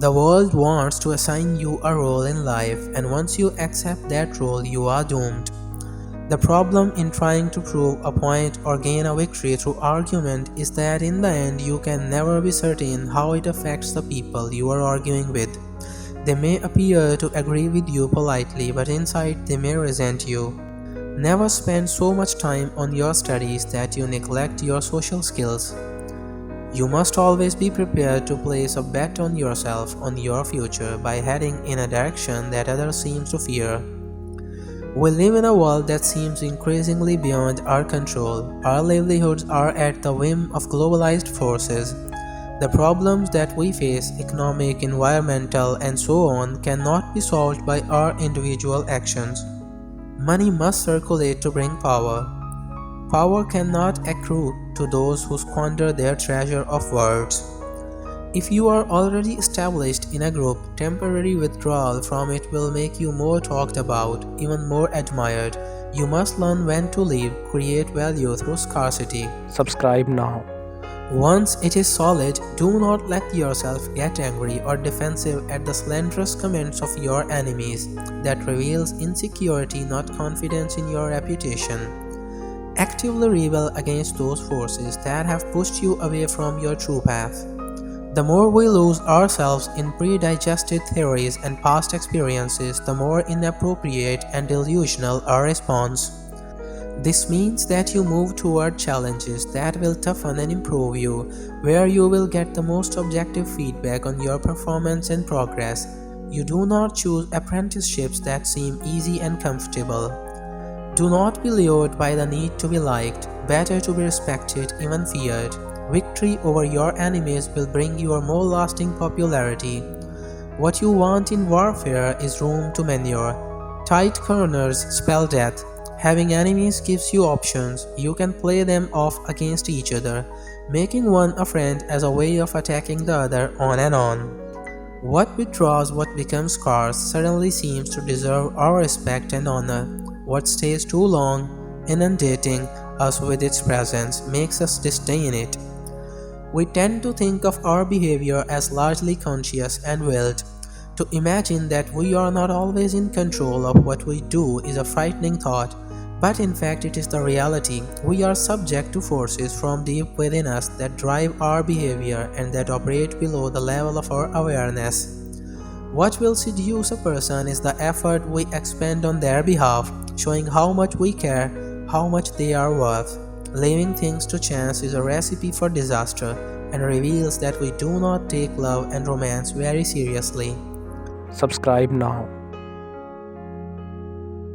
The world wants to assign you a role in life, and once you accept that role, you are doomed. The problem in trying to prove a point or gain a victory through argument is that in the end you can never be certain how it affects the people you are arguing with. They may appear to agree with you politely, but inside they may resent you. Never spend so much time on your studies that you neglect your social skills. You must always be prepared to place a bet on yourself, on your future, by heading in a direction that others seem to fear. We live in a world that seems increasingly beyond our control. Our livelihoods are at the whim of globalized forces. The problems that we face, economic, environmental, and so on, cannot be solved by our individual actions. Money must circulate to bring power. Power cannot accrue to those who squander their treasure of words. If you are already established in a group, temporary withdrawal from it will make you more talked about, even more admired. You must learn when to leave, create value through scarcity. Subscribe now. Once it is solid, do not let yourself get angry or defensive at the slanderous comments of your enemies. That reveals insecurity, not confidence in your reputation. Actively rebel against those forces that have pushed you away from your true path. The more we lose ourselves in pre-digested theories and past experiences, the more inappropriate and delusional our response. This means that you move toward challenges that will toughen and improve you, where you will get the most objective feedback on your performance and progress. You do not choose apprenticeships that seem easy and comfortable. Do not be lured by the need to be liked, better to be respected, even feared. Victory over your enemies will bring you a more lasting popularity. What you want in warfare is room to maneuver. Tight corners spell death. Having enemies gives you options. You can play them off against each other, making one a friend as a way of attacking the other, on and on. What withdraws, what becomes scarce, suddenly seems to deserve our respect and honor. What stays too long, inundating us with its presence, makes us disdain it. We tend to think of our behavior as largely conscious and willed. To imagine that we are not always in control of what we do is a frightening thought, but in fact it is the reality. We are subject to forces from deep within us that drive our behavior and that operate below the level of our awareness. What will seduce a person is the effort we expend on their behalf, showing how much we care, how much they are worth. Leaving things to chance is a recipe for disaster and reveals that we do not take love and romance very seriously. Subscribe now.